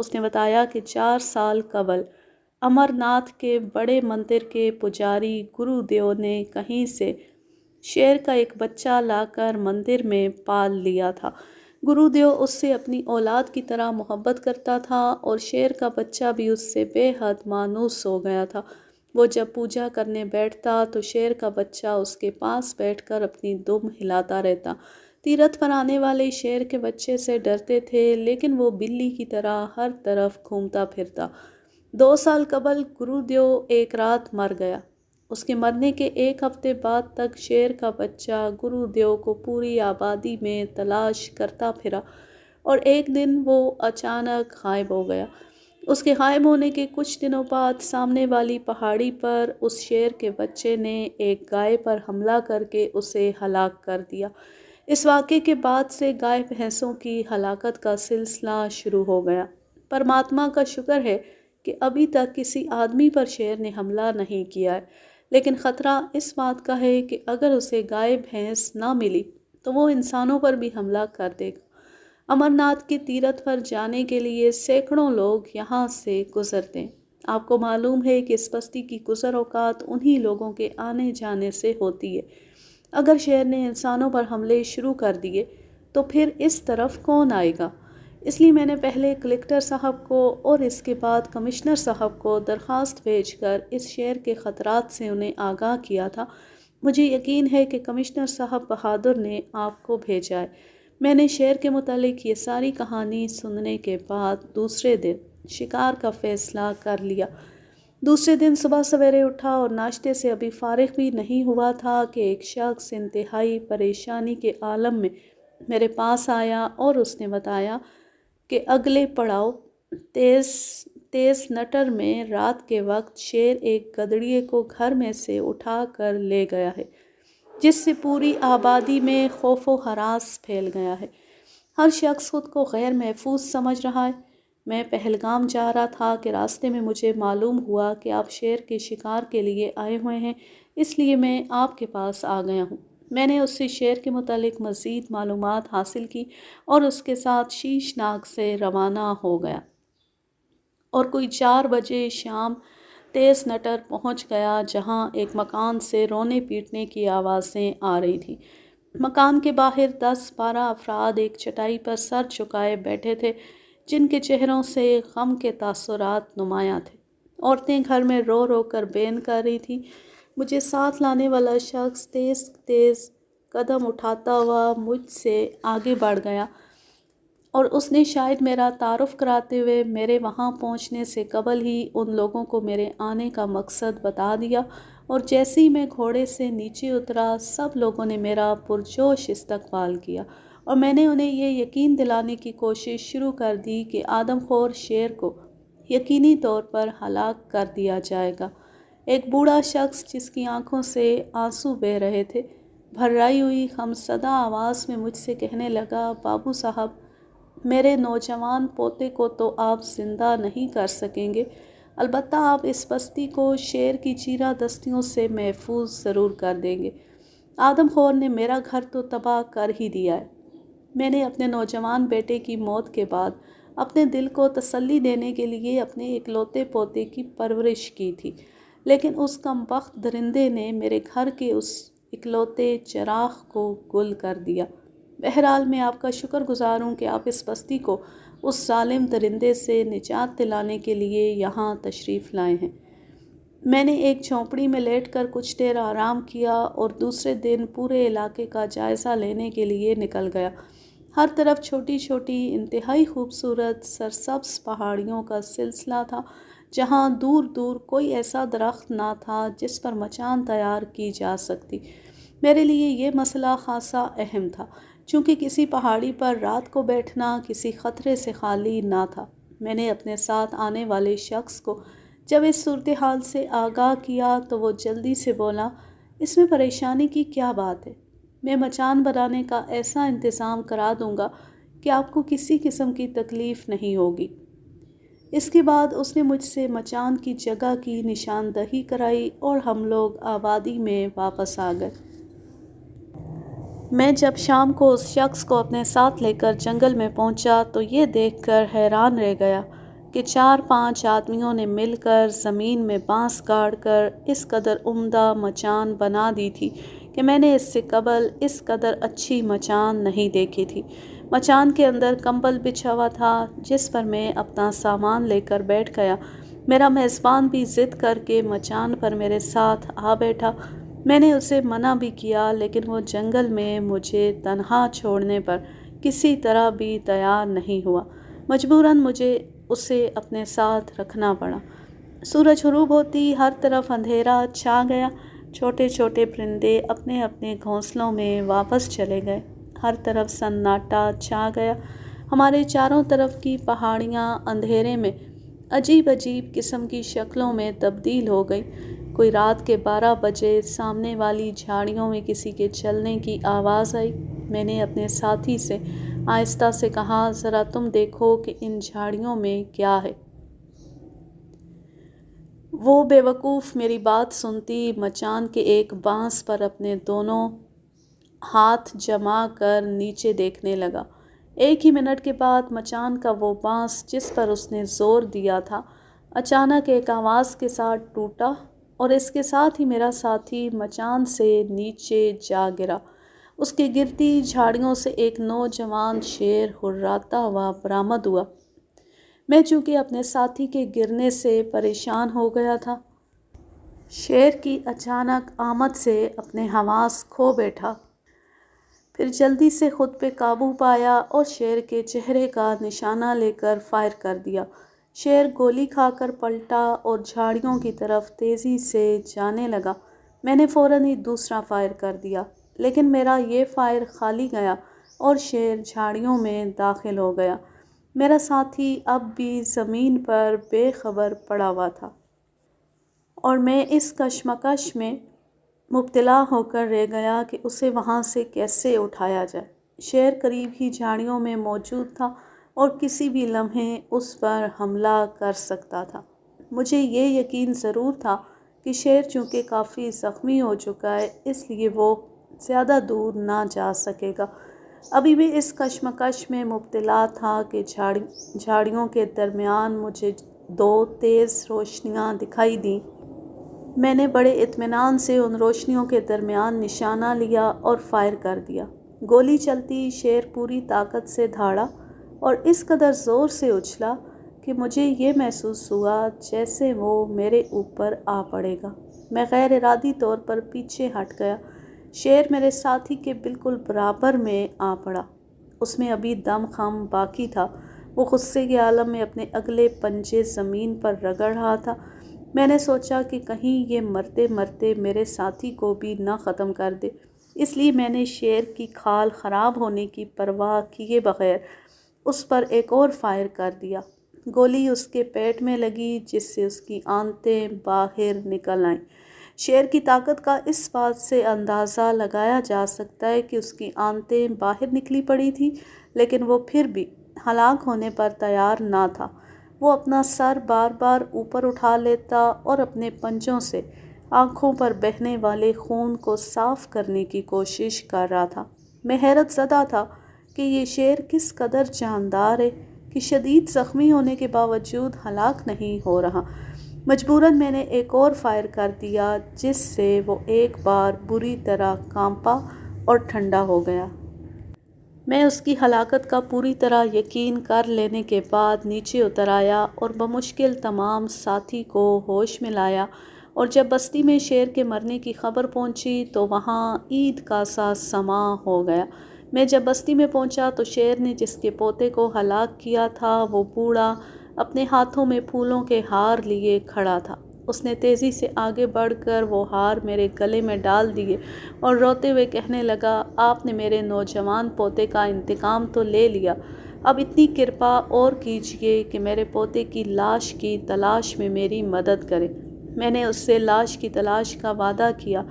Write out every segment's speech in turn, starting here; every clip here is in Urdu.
اس نے بتایا کہ 4 سال قبل امرناتھ کے بڑے مندر کے پجاری گرو دیو نے کہیں سے شیر کا ایک بچہ لا کر مندر میں پال لیا تھا۔ گرو دیو اس سے اپنی اولاد کی طرح محبت کرتا تھا اور شیر کا بچہ بھی اس سے بے حد مانوس ہو گیا تھا۔ وہ جب پوجا کرنے بیٹھتا تو شیر کا بچہ اس کے پاس بیٹھ کر اپنی دم ہلاتا رہتا۔ تیرتھ پر آنے والے شیر کے بچے سے ڈرتے تھے، لیکن وہ بلی کی طرح ہر طرف گھومتا پھرتا۔ 2 سال قبل گرو دیو ایک رات مر گیا۔ اس کے مرنے کے 1 ہفتے بعد تک شیر کا بچہ گرو دیو کو پوری آبادی میں تلاش کرتا پھرا اور ایک دن وہ اچانک غائب ہو گیا۔ اس کے غائب ہونے کے کچھ دنوں بعد سامنے والی پہاڑی پر اس شیر کے بچے نے ایک گائے پر حملہ کر کے اسے ہلاک کر دیا۔ اس واقعے کے بعد سے گائے بھینسوں کی ہلاکت کا سلسلہ شروع ہو گیا۔ پرماتما کا شکر ہے کہ ابھی تک کسی آدمی پر شیر نے حملہ نہیں کیا ہے، لیکن خطرہ اس بات کا ہے کہ اگر اسے گائے بھینس نہ ملی تو وہ انسانوں پر بھی حملہ کر دے گا۔ امرناتھ کے تیرتھ پر جانے کے لیے سینکڑوں لوگ یہاں سے گزرتے ہیں۔ آپ کو معلوم ہے کہ اس بستی کی گزر اوقات انہی لوگوں کے آنے جانے سے ہوتی ہے۔ اگر شیر نے انسانوں پر حملے شروع کر دیے تو پھر اس طرف کون آئے گا؟ اس لیے میں نے پہلے کلکٹر صاحب کو اور اس کے بعد کمشنر صاحب کو درخواست بھیج کر اس شیر کے خطرات سے انہیں آگاہ کیا تھا۔ مجھے یقین ہے کہ کمشنر صاحب بہادر نے آپ کو بھیجا ہے۔ میں نے شیر کے متعلق یہ ساری کہانی سننے کے بعد دوسرے دن شکار کا فیصلہ کر لیا۔ دوسرے دن صبح سویرے اٹھا اور ناشتے سے ابھی فارغ بھی نہیں ہوا تھا کہ ایک شخص انتہائی پریشانی کے عالم میں میرے پاس آیا اور اس نے بتایا کہ اگلے پڑاؤ تیز نٹر میں رات کے وقت شیر ایک گدڑیے کو گھر میں سے اٹھا کر لے گیا ہے، جس سے پوری آبادی میں خوف و ہراس پھیل گیا ہے۔ ہر شخص خود کو غیر محفوظ سمجھ رہا ہے۔ میں پہلگام جا رہا تھا کہ راستے میں مجھے معلوم ہوا کہ آپ شیر کے شکار کے لیے آئے ہوئے ہیں، اس لیے میں آپ کے پاس آ گیا ہوں۔ میں نے اس سے شیر کے متعلق مزید معلومات حاصل کی اور اس کے ساتھ شیش ناگ سے روانہ ہو گیا اور کوئی 4 بجے شام تیز نٹر پہنچ گیا، جہاں ایک مکان سے رونے پیٹنے کی آوازیں آ رہی تھیں۔ مکان کے باہر 10-12 افراد ایک چٹائی پر سر جھکائے بیٹھے تھے، جن کے چہروں سے غم کے تاثرات نمایاں تھے۔ عورتیں گھر میں رو رو کر بین کر رہی تھیں۔ مجھے ساتھ لانے والا شخص تیز قدم اٹھاتا ہوا مجھ سے آگے بڑھ گیا اور اس نے شاید میرا تعارف کراتے ہوئے میرے وہاں پہنچنے سے قبل ہی ان لوگوں کو میرے آنے کا مقصد بتا دیا، اور جیسے ہی میں گھوڑے سے نیچے اترا سب لوگوں نے میرا پرجوش استقبال کیا اور میں نے انہیں یہ یقین دلانے کی کوشش شروع کر دی کہ آدم خور شیر کو یقینی طور پر ہلاک کر دیا جائے گا۔ ایک بوڑھا شخص جس کی آنکھوں سے آنسو بہہ رہے تھے، بھررائی ہوئی غمزدہ آواز میں مجھ سے کہنے لگا، بابو صاحب، میرے نوجوان پوتے کو تو آپ زندہ نہیں کر سکیں گے، البتہ آپ اس بستی کو شیر کی چیرہ دستیوں سے محفوظ ضرور کر دیں گے۔ آدم خور نے میرا گھر تو تباہ کر ہی دیا ہے۔ میں نے اپنے نوجوان بیٹے کی موت کے بعد اپنے دل کو تسلی دینے کے لیے اپنے اکلوتے پوتے کی پرورش کی تھی، لیکن اس کمبخت درندے نے میرے گھر کے اس اکلوتے چراغ کو گل کر دیا۔ بہرحال میں آپ کا شکر گزار ہوں کہ آپ اس بستی کو اس ظالم درندے سے نجات دلانے کے لیے یہاں تشریف لائے ہیں۔ میں نے ایک جھونپڑی میں لیٹ کر کچھ دیر آرام کیا اور دوسرے دن پورے علاقے کا جائزہ لینے کے لیے نکل گیا۔ ہر طرف چھوٹی چھوٹی انتہائی خوبصورت سرسبز پہاڑیوں کا سلسلہ تھا، جہاں دور دور کوئی ایسا درخت نہ تھا جس پر مچان تیار کی جا سکتی۔ میرے لیے یہ مسئلہ خاصا اہم تھا، چونکہ کسی پہاڑی پر رات کو بیٹھنا کسی خطرے سے خالی نہ تھا۔ میں نے اپنے ساتھ آنے والے شخص کو جب اس صورتحال سے آگاہ کیا تو وہ جلدی سے بولا، اس میں پریشانی کی کیا بات ہے؟ میں مچان بنانے کا ایسا انتظام کرا دوں گا کہ آپ کو کسی قسم کی تکلیف نہیں ہوگی۔ اس کے بعد اس نے مجھ سے مچان کی جگہ کی نشاندہی کرائی اور ہم لوگ آبادی میں واپس آ گئے۔ میں جب شام کو اس شخص کو اپنے ساتھ لے کر جنگل میں پہنچا تو یہ دیکھ کر حیران رہ گیا کہ 4-5 آدمیوں نے مل کر زمین میں بانس گاڑ کر اس قدر عمدہ مچان بنا دی تھی کہ میں نے اس سے قبل اس قدر اچھی مچان نہیں دیکھی تھی۔ مچان کے اندر کمبل بچھا ہوا تھا جس پر میں اپنا سامان لے کر بیٹھ گیا۔ میرا میزبان بھی ضد کر کے مچان پر میرے ساتھ آ بیٹھا۔ میں نے اسے منع بھی کیا لیکن وہ جنگل میں مجھے تنہا چھوڑنے پر کسی طرح بھی تیار نہیں ہوا۔ مجبوراً مجھے اسے اپنے ساتھ رکھنا پڑا۔ سورج غروب ہوتی ہر طرف اندھیرا چھا گیا۔ چھوٹے چھوٹے پرندے اپنے اپنے گھونسلوں میں واپس چلے گئے۔ ہر طرف سناٹا چھا گیا۔ ہمارے چاروں طرف کی پہاڑیاں اندھیرے میں عجیب عجیب قسم کی شکلوں میں تبدیل ہو گئی۔ کوئی رات کے 12 بجے سامنے والی جھاڑیوں میں کسی کے چلنے کی آواز آئی۔ میں نے اپنے ساتھی سے آہستہ سے کہا، ذرا تم دیکھو کہ ان جھاڑیوں میں کیا ہے۔ وہ بے وقوف میری بات سنتی مچان کے ایک بانس پر اپنے دونوں ہاتھ جما کر نیچے دیکھنے لگا۔ ایک ہی منٹ کے بعد مچان کا وہ بانس جس پر اس نے زور دیا تھا اچانک ایک آواز کے ساتھ ٹوٹا اور اس کے ساتھ ہی میرا ساتھی مچان سے نیچے جا گرا۔ اس کے گرتی جھاڑیوں سے ایک نوجوان شیر ہرراتا ہوا برآمد ہوا۔ میں چونکہ اپنے ساتھی کے گرنے سے پریشان ہو گیا تھا، شیر کی اچانک آمد سے اپنے حواس کھو بیٹھا۔ پھر جلدی سے خود پہ قابو پایا اور شیر کے چہرے کا نشانہ لے کر فائر کر دیا۔ شیر گولی کھا کر پلٹا اور جھاڑیوں کی طرف تیزی سے جانے لگا۔ میں نے فوراً ہی دوسرا فائر کر دیا لیکن میرا یہ فائر خالی گیا اور شیر جھاڑیوں میں داخل ہو گیا۔ میرا ساتھی اب بھی زمین پر بے خبر پڑا ہوا تھا اور میں اس کشمکش میں مبتلا ہو کر رہ گیا کہ اسے وہاں سے کیسے اٹھایا جائے۔ شیر قریب ہی جھاڑیوں میں موجود تھا اور کسی بھی لمحے اس پر حملہ کر سکتا تھا۔ مجھے یہ یقین ضرور تھا کہ شیر چونکہ کافی زخمی ہو چکا ہے اس لیے وہ زیادہ دور نہ جا سکے گا۔ ابھی بھی اس کشمکش میں مبتلا تھا کہ جھاڑیوں کے درمیان مجھے 2 تیز روشنیاں دکھائی دیں۔ میں نے بڑے اطمینان سے ان روشنیوں کے درمیان نشانہ لیا اور فائر کر دیا۔ گولی چلتی شیر پوری طاقت سے دھاڑا اور اس قدر زور سے اچھلا کہ مجھے یہ محسوس ہوا جیسے وہ میرے اوپر آ پڑے گا۔ میں غیر ارادی طور پر پیچھے ہٹ گیا۔ شیر میرے ساتھی کے بالکل برابر میں آ پڑا۔ اس میں ابھی دم خم باقی تھا۔ وہ غصے کے عالم میں اپنے اگلے پنجے زمین پر رگڑ رہا تھا۔ میں نے سوچا کہ کہیں یہ مرتے مرتے میرے ساتھی کو بھی نہ ختم کر دے، اس لیے میں نے شیر کی کھال خراب ہونے کی پرواہ کیے بغیر اس پر ایک اور فائر کر دیا۔ گولی اس کے پیٹ میں لگی جس سے اس کی آنتیں باہر نکل آئیں۔ شیر کی طاقت کا اس بات سے اندازہ لگایا جا سکتا ہے کہ اس کی آنتیں باہر نکلی پڑی تھی لیکن وہ پھر بھی ہلاک ہونے پر تیار نہ تھا۔ وہ اپنا سر بار بار اوپر اٹھا لیتا اور اپنے پنجوں سے آنکھوں پر بہنے والے خون کو صاف کرنے کی کوشش کر رہا تھا۔ میں حیرت زدہ تھا کہ یہ شیر کس قدر جاندار ہے کہ شدید زخمی ہونے کے باوجود ہلاک نہیں ہو رہا۔ مجبوراً میں نے ایک اور فائر کر دیا جس سے وہ ایک بار بری طرح کانپا اور ٹھنڈا ہو گیا۔ میں اس کی ہلاکت کا پوری طرح یقین کر لینے کے بعد نیچے اتر آیا اور بمشکل تمام ساتھی کو ہوش میں لایا، اور جب بستی میں شیر کے مرنے کی خبر پہنچی تو وہاں عید کا سا سماں ہو گیا۔ میں جب بستی میں پہنچا تو شیر نے جس کے پوتے کو ہلاک کیا تھا وہ بوڑھا اپنے ہاتھوں میں پھولوں کے ہار لیے کھڑا تھا۔ اس نے تیزی سے آگے بڑھ کر وہ ہار میرے گلے میں ڈال دیے اور روتے ہوئے کہنے لگا، آپ نے میرے نوجوان پوتے کا انتقام تو لے لیا، اب اتنی کرپا اور کیجیے کہ میرے پوتے کی لاش کی تلاش میں میری مدد کریں۔ میں نے اس سے لاش کی تلاش کا وعدہ کیا۔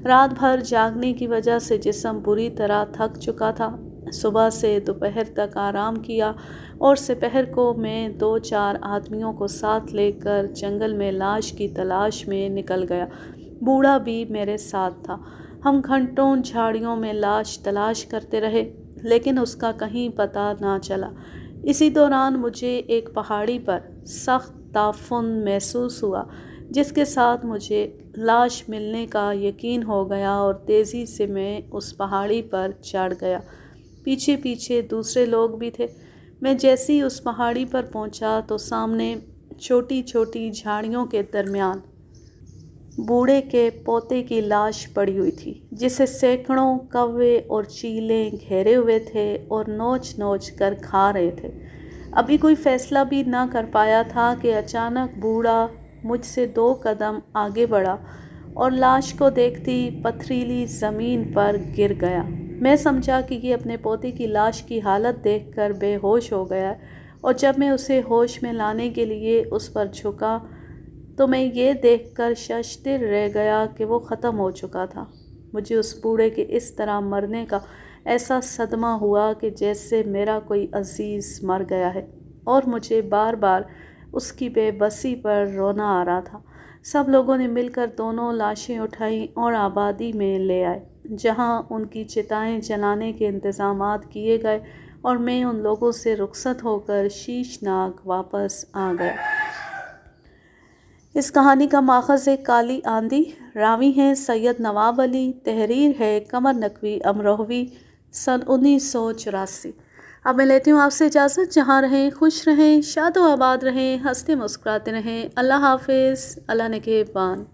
رات بھر جاگنے کی وجہ سے جسم بری طرح تھک چکا تھا۔ صبح سے دوپہر تک آرام کیا اور سپہر کو میں 2-4 آدمیوں کو ساتھ لے کر جنگل میں لاش کی تلاش میں نکل گیا۔ بوڑھا بھی میرے ساتھ تھا۔ ہم گھنٹوں جھاڑیوں میں لاش تلاش کرتے رہے لیکن اس کا کہیں پتہ نہ چلا۔ اسی دوران مجھے ایک پہاڑی پر سخت تعفن محسوس ہوا، جس کے ساتھ مجھے لاش ملنے کا یقین ہو گیا اور تیزی سے میں اس پہاڑی پر چڑھ گیا۔ پیچھے پیچھے دوسرے لوگ بھی تھے۔ میں جیسے ہی اس پہاڑی پر پہنچا تو سامنے چھوٹی چھوٹی جھاڑیوں کے درمیان بوڑھے کے پوتے کی لاش پڑی ہوئی تھی، جسے سینکڑوں کوے اور چیلیں گھیرے ہوئے تھے اور نوچ نوچ کر کھا رہے تھے۔ ابھی کوئی فیصلہ بھی نہ کر پایا تھا کہ اچانک بوڑھا مجھ سے 2 قدم آگے بڑھا اور لاش کو دیکھتی پتھریلی زمین پر گر گیا۔ میں سمجھا کہ یہ اپنے پوتے کی لاش کی حالت دیکھ کر بے ہوش ہو گیا، اور جب میں اسے ہوش میں لانے کے لیے اس پر جھکا تو میں یہ دیکھ کر ششدر رہ گیا کہ وہ ختم ہو چکا تھا۔ مجھے اس بوڑھے کے اس طرح مرنے کا ایسا صدمہ ہوا کہ جیسے میرا کوئی عزیز مر گیا ہے، اور مجھے بار بار اس کی بے بسی پر رونا آ رہا تھا۔ سب لوگوں نے مل کر دونوں لاشیں اٹھائیں اور آبادی میں لے آئے، جہاں ان کی چتائیں جلانے کے انتظامات کیے گئے، اور میں ان لوگوں سے رخصت ہو کر شیشناگ واپس آ گیا۔ اس کہانی کا ماخذ ہے کالی آندھی۔ راوی ہیں سید نواب علی۔ تحریر ہے قمر نقوی امروہوی، سن 1984۔ اب میں لیتی ہوں آپ سے اجازت۔ جہاں رہیں خوش رہیں، شاد و آباد رہیں، ہنستے مسکراتے رہیں۔ اللہ حافظ، اللہ نگہبان۔